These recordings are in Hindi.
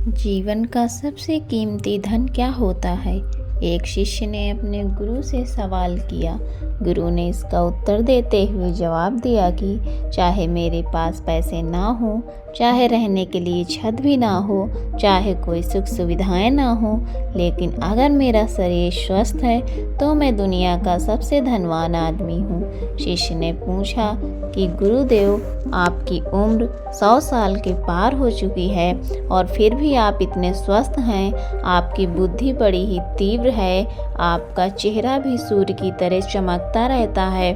जीवन का सबसे कीमती धन क्या होता है? एक शिष्य ने अपने गुरु से सवाल किया। गुरु ने इसका उत्तर देते हुए जवाब दिया कि चाहे मेरे पास पैसे ना हो, चाहे रहने के लिए छत भी ना हो, चाहे कोई सुख सुविधाएं ना हो, लेकिन अगर मेरा शरीर स्वस्थ है तो मैं दुनिया का सबसे धनवान आदमी हूँ। शिष्य ने पूछा कि गुरुदेव, आपकी उम्र 100 साल के पार हो चुकी है और फिर भी आप इतने स्वस्थ हैं। आपकी बुद्धि बड़ी ही तीव्र है, आपका चेहरा भी सूर्य की तरह चमकता रहता है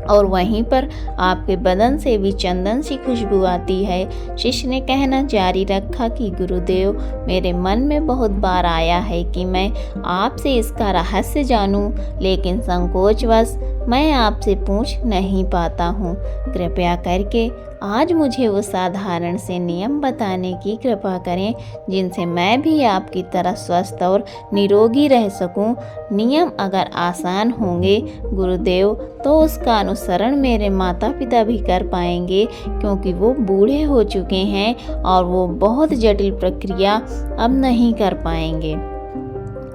और वहीं पर आपके बदन से भी चंदन सी खुशबू आती है। शिष्य ने कहना जारी रखा कि गुरुदेव, मेरे मन में बहुत बार आया है कि मैं आपसे इसका रहस्य जानूं, लेकिन संकोचवश मैं आपसे पूछ नहीं पाता हूँ। कृपया करके आज मुझे वो साधारण से नियम बताने की कृपा करें जिनसे मैं भी आपकी तरह स्वस्थ और निरोगी रह सकूं। नियम अगर आसान होंगे गुरुदेव, तो उसका अनुसरण मेरे माता पिता भी कर पाएंगे, क्योंकि वो बूढ़े हो चुके हैं और वो बहुत जटिल प्रक्रिया अब नहीं कर पाएंगे।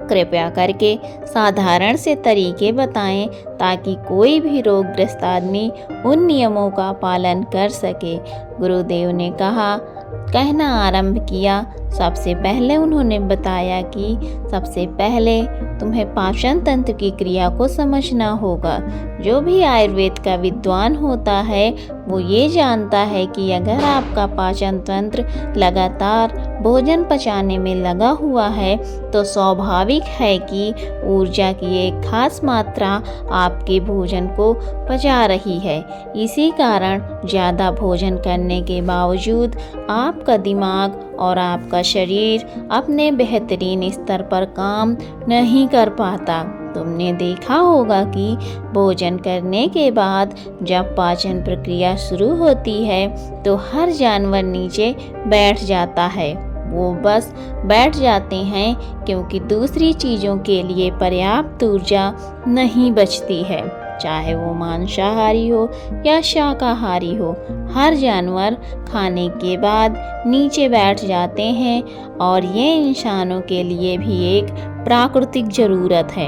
कृपया करके साधारण से तरीके बताएं ताकि कोई भी रोगग्रस्त आदमी उन नियमों का पालन कर सके। गुरुदेव ने कहना आरंभ किया। सबसे पहले उन्होंने बताया कि सबसे पहले तुम्हें पाचन तंत्र की क्रिया को समझना होगा। जो भी आयुर्वेद का विद्वान होता है वो ये जानता है कि अगर आपका पाचन तंत्र लगातार भोजन पचाने में लगा हुआ है तो स्वाभाविक है कि ऊर्जा की एक खास मात्रा आपके भोजन को पचा रही है। इसी कारण ज़्यादा भोजन करने के बावजूद आपका दिमाग और आपका शरीर अपने बेहतरीन स्तर पर काम नहीं कर पाता। तुमने देखा होगा कि भोजन करने के बाद जब पाचन प्रक्रिया शुरू होती है तो हर जानवर नीचे बैठ जाता है। वो बस बैठ जाते हैं क्योंकि दूसरी चीज़ों के लिए पर्याप्त ऊर्जा नहीं बचती है। चाहे वो मांसाहारी हो या शाकाहारी हो, हर जानवर खाने के बाद नीचे बैठ जाते हैं और ये इंसानों के लिए भी एक प्राकृतिक ज़रूरत है।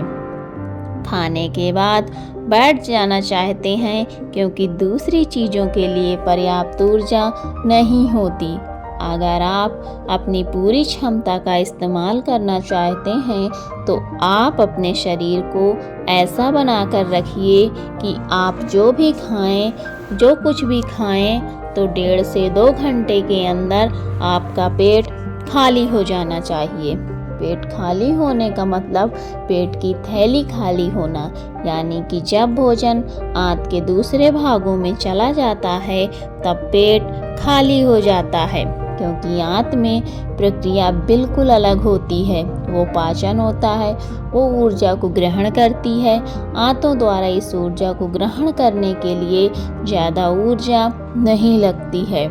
खाने के बाद बैठ जाना चाहते हैं क्योंकि दूसरी चीज़ों के लिए पर्याप्त ऊर्जा नहीं होती। अगर आप अपनी पूरी क्षमता का इस्तेमाल करना चाहते हैं तो आप अपने शरीर को ऐसा बनाकर रखिए कि आप जो भी खाएं, जो कुछ भी खाएं, तो 1.5 से 2 घंटे के अंदर आपका पेट खाली हो जाना चाहिए। पेट खाली होने का मतलब पेट की थैली खाली होना, यानी कि जब भोजन आंत के दूसरे भागों में चला जाता है तब पेट खाली हो जाता है, क्योंकि आंत में प्रक्रिया बिल्कुल अलग होती है। वो पाचन होता है, वो ऊर्जा को ग्रहण करती है। आंतों द्वारा इस ऊर्जा को ग्रहण करने के लिए ज़्यादा ऊर्जा नहीं लगती है।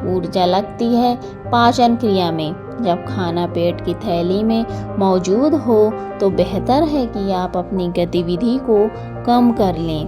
ऊर्जा लगती है पाचन क्रिया में। जब खाना पेट की थैली में मौजूद हो तो बेहतर है कि आप अपनी गतिविधि को कम कर लें।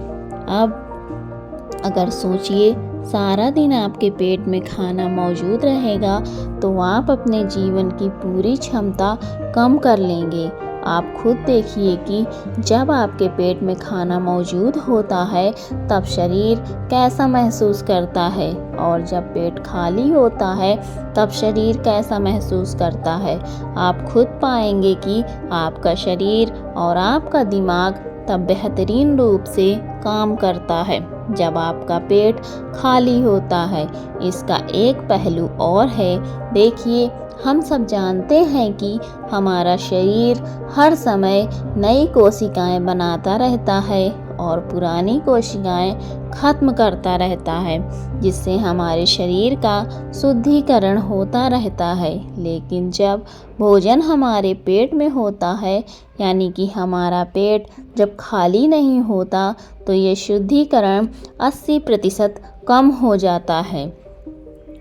अब अगर सोचिए, सारा दिन आपके पेट में खाना मौजूद रहेगा तो आप अपने जीवन की पूरी क्षमता कम कर लेंगे। आप खुद देखिए कि जब आपके पेट में खाना मौजूद होता है तब शरीर कैसा महसूस करता है, और जब पेट खाली होता है तब शरीर कैसा महसूस करता है। आप खुद पाएंगे कि आपका शरीर और आपका दिमाग तब बेहतरीन रूप से काम करता है जब आपका पेट खाली होता है। इसका एक पहलू और है। देखिए, हम सब जानते हैं कि हमारा शरीर हर समय नई कोशिकाएं बनाता रहता है और पुरानी कोशिकाएं खत्म करता रहता है, जिससे हमारे शरीर का शुद्धिकरण होता रहता है। लेकिन जब भोजन हमारे पेट में होता है, यानी कि हमारा पेट जब खाली नहीं होता, तो ये शुद्धिकरण 80% कम हो जाता है।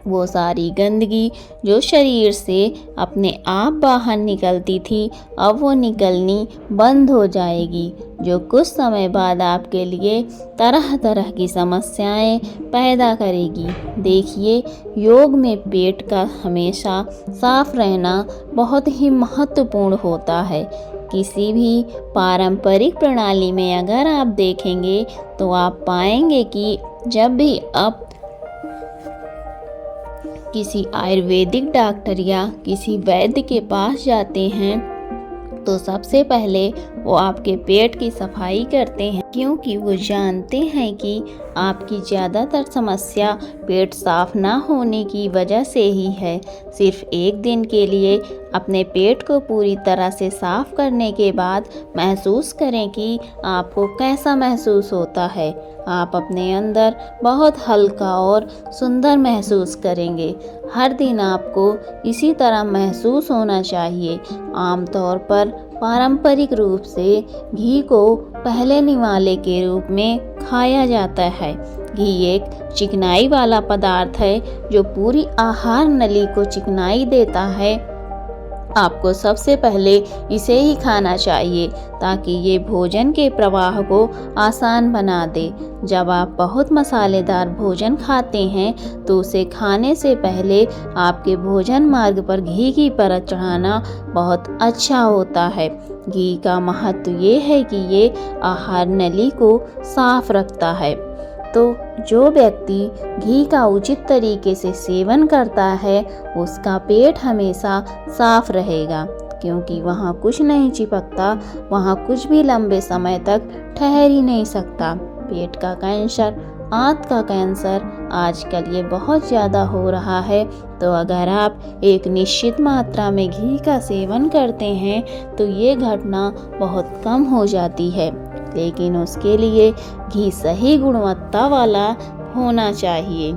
वो सारी गंदगी जो शरीर से अपने आप बाहर निकलती थी, अब वो निकलनी बंद हो जाएगी, जो कुछ समय बाद आपके लिए तरह तरह की समस्याएं पैदा करेगी। देखिए, योग में पेट का हमेशा साफ रहना बहुत ही महत्वपूर्ण होता है। किसी भी पारंपरिक प्रणाली में अगर आप देखेंगे तो आप पाएंगे कि जब भी आप किसी आयुर्वेदिक डॉक्टर या किसी वैद्य के पास जाते हैं तो सबसे पहले वो आपके पेट की सफाई करते हैं, क्योंकि वो जानते हैं कि आपकी ज़्यादातर समस्या पेट साफ ना होने की वजह से ही है। सिर्फ एक दिन के लिए अपने पेट को पूरी तरह से साफ करने के बाद महसूस करें कि आपको कैसा महसूस होता है। आप अपने अंदर बहुत हल्का और सुंदर महसूस करेंगे। हर दिन आपको इसी तरह महसूस होना चाहिए। आमतौर पर पारंपरिक रूप से घी को पहले निवाले के रूप में खाया जाता है। घी एक चिकनाई वाला पदार्थ है जो पूरी आहार नली को चिकनाई देता है। आपको सबसे पहले इसे ही खाना चाहिए ताकि ये भोजन के प्रवाह को आसान बना दे। जब आप बहुत मसालेदार भोजन खाते हैं तो उसे खाने से पहले आपके भोजन मार्ग पर घी की परत चढ़ाना बहुत अच्छा होता है। घी का महत्व ये है कि ये आहार नली को साफ रखता है। तो जो व्यक्ति घी का उचित तरीके से सेवन करता है उसका पेट हमेशा साफ रहेगा, क्योंकि वहाँ कुछ नहीं चिपकता, वहाँ कुछ भी लंबे समय तक ठहर ही नहीं सकता। पेट का कैंसर, आंत का कैंसर आजकल ये बहुत ज़्यादा हो रहा है। तो अगर आप एक निश्चित मात्रा में घी का सेवन करते हैं तो ये घटना बहुत कम हो जाती है, लेकिन उसके लिए घी सही गुणवत्ता वाला होना चाहिए।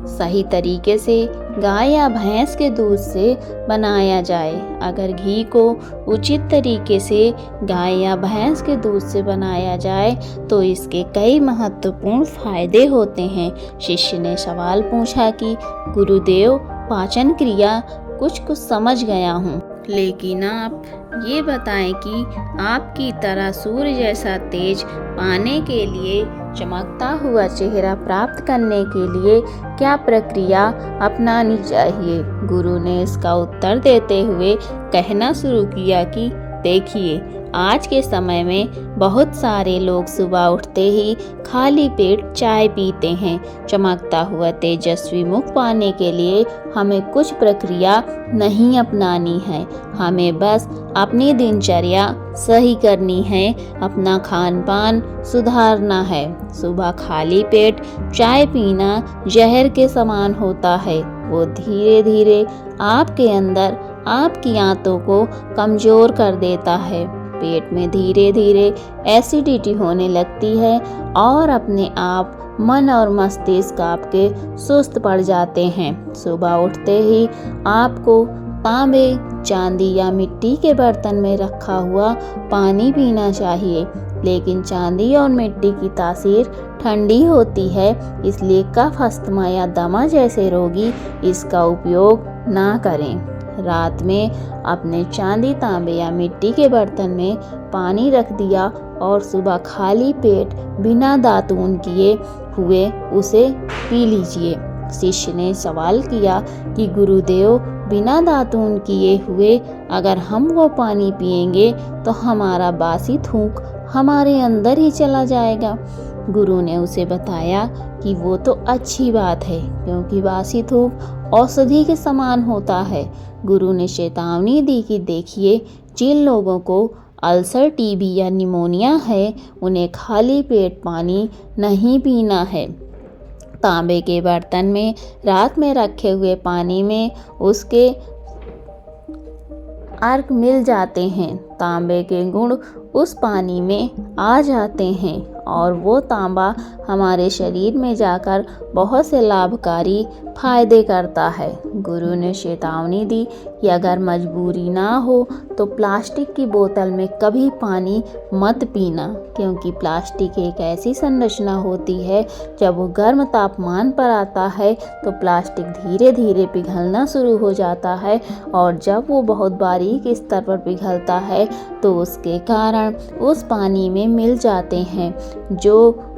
सही तरीके से गाय या भैंस के दूध से बनाया जाए। अगर घी को उचित तरीके से गाय या भैंस के दूध से बनाया जाए तो इसके कई महत्वपूर्ण फायदे होते हैं। शिष्य ने सवाल पूछा कि गुरुदेव, पाचन क्रिया कुछ समझ गया हूँ, लेकिन आप ये बताएं कि आपकी तरह सूर्य जैसा तेज पाने के लिए, चमकता हुआ चेहरा प्राप्त करने के लिए क्या प्रक्रिया अपनानी चाहिए। गुरु ने इसका उत्तर देते हुए कहना शुरू किया कि देखिए, आज के समय में बहुत सारे लोग सुबह उठते ही खाली पेट चाय पीते हैं। चमकता हुआ तेजस्वी मुख पाने के लिए हमें कुछ प्रक्रिया नहीं अपनानी है। हमें बस अपनी दिनचर्या सही करनी है, अपना खान पान सुधारना है। सुबह खाली पेट चाय पीना जहर के समान होता है। वो धीरे धीरे आपके अंदर आपकी आंतों को कमज़ोर कर देता है। पेट में धीरे धीरे एसिडिटी होने लगती है और अपने आप मन और मस्तिष्क आपके सुस्त पड़ जाते हैं। सुबह उठते ही आपको तांबे, चांदी या मिट्टी के बर्तन में रखा हुआ पानी पीना चाहिए, लेकिन चांदी और मिट्टी की तासीर ठंडी होती है, इसलिए कफ, अस्थमा या दमा जैसे रोगी इसका उपयोग ना करें। रात में अपने चांदी, तांबे या मिट्टी के बर्तन में पानी रख दिया और सुबह खाली पेट बिना दातून किए हुए उसे पी लीजिए। शिष्य ने सवाल किया कि गुरुदेव, बिना दातून किए हुए अगर हम वो पानी पिएंगे तो हमारा बासी थूक हमारे अंदर ही चला जाएगा। गुरु ने उसे बताया कि वो तो अच्छी बात है, क्योंकि बासी थूक औषधि के समान होता है। गुरु ने चेतावनी दी कि देखिए, जिन लोगों को अल्सर, टीबी या निमोनिया है उन्हें खाली पेट पानी नहीं पीना है। तांबे के बर्तन में रात में रखे हुए पानी में उसके अर्क मिल जाते हैं। तांबे के गुण उस पानी में आ जाते हैं और वो तांबा हमारे शरीर में जाकर बहुत से लाभकारी फायदे करता है। गुरु ने चेतावनी दी कि अगर मजबूरी ना हो तो प्लास्टिक की बोतल में कभी पानी मत पीना, क्योंकि प्लास्टिक एक ऐसी संरचना होती है जब वो गर्म तापमान पर आता है तो प्लास्टिक धीरे धीरे पिघलना शुरू हो जाता है, और जब वो बहुत बारीक स्तर पर पिघलता है तो उसके कारण उस पानी में मिल जाते हैं, जो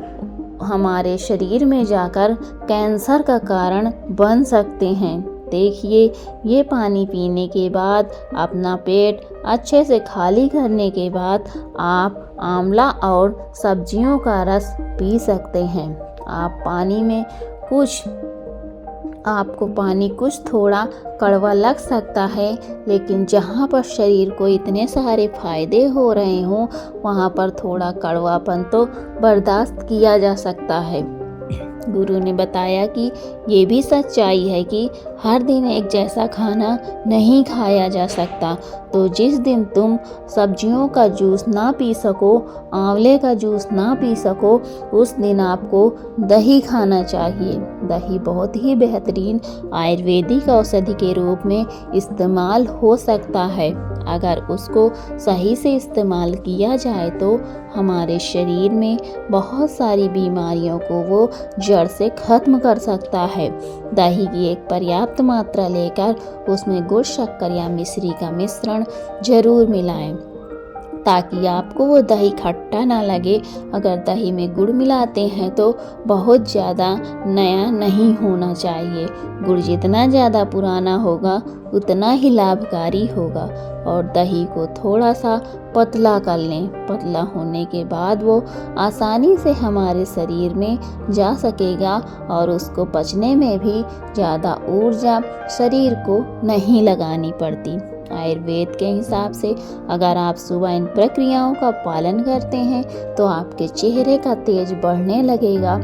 हमारे शरीर में जाकर कैंसर का कारण बन सकते हैं। देखिए, ये पानी पीने के बाद अपना पेट अच्छे से खाली करने के बाद आप आंवला और सब्जियों का रस पी सकते हैं। आपको पानी कुछ थोड़ा कड़वा लग सकता है, लेकिन जहाँ पर शरीर को इतने सारे फायदे हो रहे हों वहाँ पर थोड़ा कड़वापन तो बर्दाश्त किया जा सकता है। गुरु ने बताया कि ये भी सच्चाई है कि हर दिन एक जैसा खाना नहीं खाया जा सकता, तो जिस दिन तुम सब्जियों का जूस ना पी सको, आंवले का जूस ना पी सको, उस दिन आपको दही खाना चाहिए। दही बहुत ही बेहतरीन आयुर्वेदिक औषधि के रूप में इस्तेमाल हो सकता है। अगर उसको सही से इस्तेमाल किया जाए तो हमारे शरीर में बहुत सारी बीमारियों को वो जड़ से ख़त्म कर सकता है। दही की एक पर्याप्त मात्रा लेकर उसमें गुड़, शक्कर या मिश्री का मिश्रण जरूर मिलाएं, ताकि आपको वो दही खट्टा ना लगे। अगर दही में गुड़ मिलाते हैं तो बहुत ज़्यादा नया नहीं होना चाहिए। गुड़ जितना ज़्यादा पुराना होगा उतना ही लाभकारी होगा। और दही को थोड़ा सा पतला कर लें। पतला होने के बाद वो आसानी से हमारे शरीर में जा सकेगा और उसको पचने में भी ज़्यादा ऊर्जा शरीर को नहीं लगानी पड़ती। आयुर्वेद के हिसाब से अगर आप सुबह इन प्रक्रियाओं का पालन करते हैं तो आपके चेहरे का तेज बढ़ने लगेगा।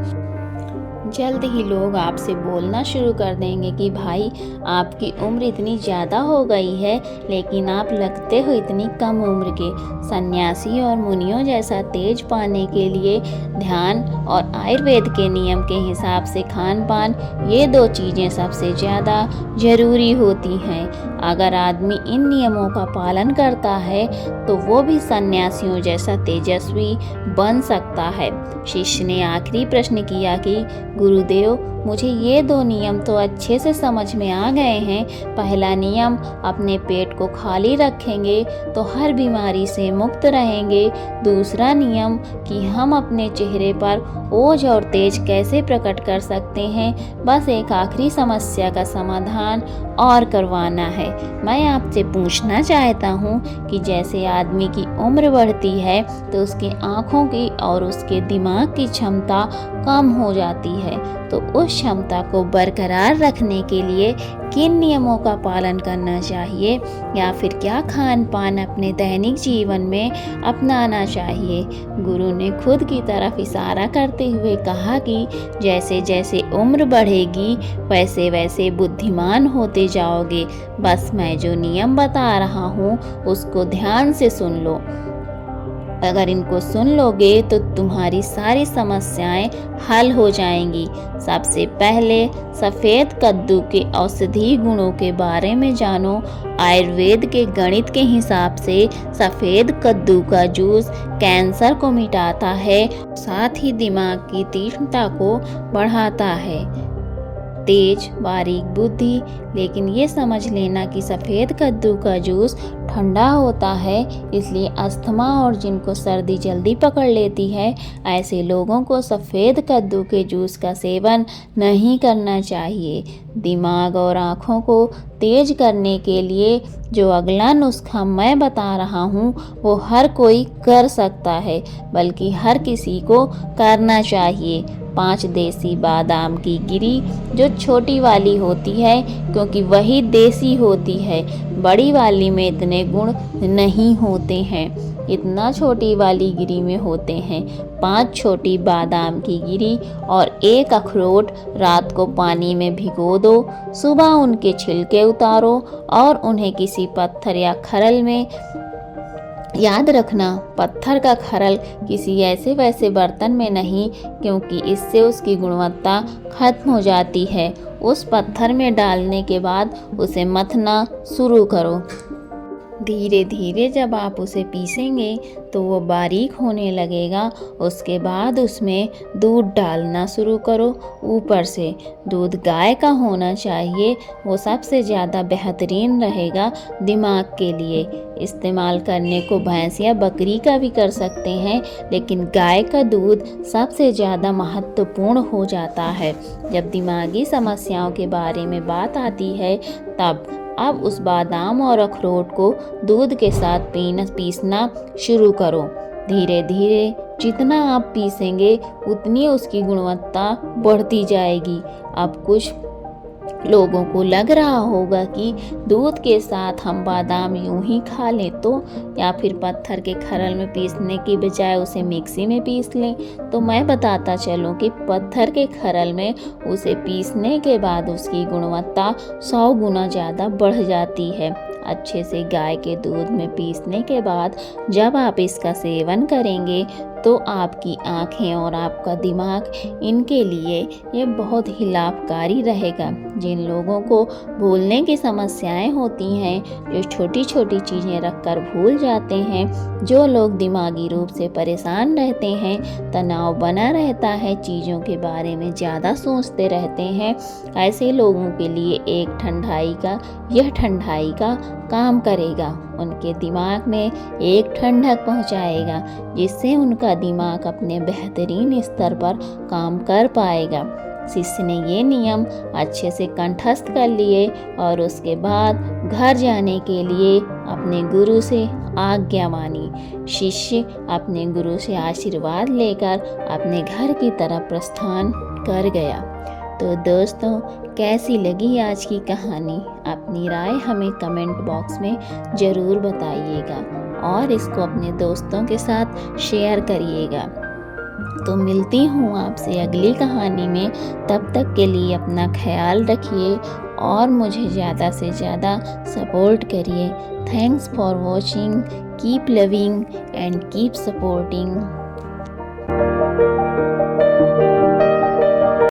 जल्द ही लोग आपसे बोलना शुरू कर देंगे कि भाई, आपकी उम्र इतनी ज़्यादा हो गई है लेकिन आप लगते हो इतनी कम उम्र के। सन्यासी और मुनियों जैसा तेज पाने के लिए ध्यान और आयुर्वेद के नियम के हिसाब से खान पान, ये दो चीज़ें सबसे ज़्यादा ज़रूरी होती हैं। अगर आदमी इन नियमों का पालन करता है तो वो भी सन्यासियों जैसा तेजस्वी बन सकता है। शिष्य ने आखिरी प्रश्न किया कि गुरुदेव, मुझे ये दो नियम तो अच्छे से समझ में आ गए हैं। पहला नियम, अपने पेट को खाली रखेंगे तो हर बीमारी से मुक्त रहेंगे। दूसरा नियम कि हम अपने चेहरे पर ओज और तेज कैसे प्रकट कर सकते हैं। बस एक आखिरी समस्या का समाधान और करवाना है। मैं आपसे पूछना चाहता हूँ कि जैसे आदमी की उम्र बढ़ती है तो उसकी आँखों की और उसके दिमाग की क्षमता कम हो जाती है, तो उस क्षमता को बरकरार रखने के लिए किन नियमों का पालन करना चाहिए या फिर क्या खान पान अपने दैनिक जीवन में अपनाना चाहिए। गुरु ने खुद की तरफ इशारा करते हुए कहा कि जैसे जैसे उम्र बढ़ेगी वैसे वैसे बुद्धिमान होते जाओगे। बस मैं जो नियम बता रहा हूँ उसको ध्यान से सुन लो। अगर इनको सुन लोगे तो तुम्हारी सारी समस्याएं हल हो जाएंगी। सबसे पहले सफ़ेद कद्दू के औषधीय गुणों के बारे में जानो। आयुर्वेद के गणित के हिसाब से सफ़ेद कद्दू का जूस कैंसर को मिटाता है, साथ ही दिमाग की तीक्ष्णता को बढ़ाता है, तेज बारीक बुद्धि। लेकिन ये समझ लेना कि सफ़ेद कद्दू का जूस ठंडा होता है, इसलिए अस्थमा और जिनको सर्दी जल्दी पकड़ लेती है ऐसे लोगों को सफ़ेद कद्दू के जूस का सेवन नहीं करना चाहिए। दिमाग और आँखों को तेज करने के लिए जो अगला नुस्खा मैं बता रहा हूँ वो हर कोई कर सकता है, बल्कि हर किसी को करना चाहिए। 5 देसी बादाम की गिरी, जो छोटी वाली होती है क्योंकि वही देसी होती है, बड़ी वाली में इतने गुण नहीं होते हैं, इतना छोटी वाली गिरी में होते हैं। 5 छोटी बादाम की गिरी और 1 अखरोट रात को पानी में भिगो दो। सुबह उनके छिलके उतारो और उन्हें किसी पत्थर या खरल में याद रखना, पत्थर का खरल किसी ऐसे वैसे बर्तन में नहीं, क्योंकि इससे उसकी गुणवत्ता खत्म हो जाती है। उस पत्थर में डालने के बाद उसे मथना शुरू करो। धीरे धीरे जब आप उसे पीसेंगे तो वो बारीक होने लगेगा। उसके बाद उसमें दूध डालना शुरू करो। ऊपर से दूध गाय का होना चाहिए, वो सबसे ज़्यादा बेहतरीन रहेगा दिमाग के लिए। इस्तेमाल करने को भैंस या बकरी का भी कर सकते हैं, लेकिन गाय का दूध सबसे ज़्यादा महत्वपूर्ण हो जाता है। जब दिमागी समस्याओं के बारे में बात आती है तब अब उस बादाम और अखरोट को दूध के साथ पीसना शुरू करो। धीरे धीरे जितना आप पीसेंगे उतनी उसकी गुणवत्ता बढ़ती जाएगी। अब कुछ लोगों को लग रहा होगा कि दूध के साथ हम बादाम यूं ही खा लें तो, या फिर पत्थर के खरल में पीसने की बजाय उसे मिक्सी में पीस लें। तो मैं बताता चलूं कि पत्थर के खरल में उसे पीसने के बाद उसकी गुणवत्ता 100 गुना ज़्यादा बढ़ जाती है। अच्छे से गाय के दूध में पीसने के बाद जब आप इसका सेवन करेंगे तो आपकी आँखें और आपका दिमाग, इनके लिए ये बहुत ही लाभकारी रहेगा। जिन लोगों को भूलने की समस्याएं होती हैं, जो छोटी छोटी चीज़ें रखकर भूल जाते हैं, जो लोग दिमागी रूप से परेशान रहते हैं, तनाव बना रहता है, चीज़ों के बारे में ज़्यादा सोचते रहते हैं, ऐसे लोगों के लिए यह ठंडाई का काम करेगा। उनके दिमाग में एक ठंडक पहुंचाएगा, जिससे उनका दिमाग अपने बेहतरीन स्तर पर काम कर पाएगा। शिष्य ने ये नियम अच्छे से कंठस्थ कर लिए और उसके बाद घर जाने के लिए अपने गुरु से आज्ञा मानी। शिष्य अपने गुरु से आशीर्वाद लेकर अपने घर की तरफ प्रस्थान कर गया। तो दोस्तों, कैसी लगी आज की कहानी? अपनी राय हमें कमेंट बॉक्स में ज़रूर बताइएगा और इसको अपने दोस्तों के साथ शेयर करिएगा। तो मिलती हूँ आपसे अगली कहानी में। तब तक के लिए अपना ख्याल रखिए और मुझे ज़्यादा से ज़्यादा सपोर्ट करिए। Thanks for watching. Keep loving and keep supporting.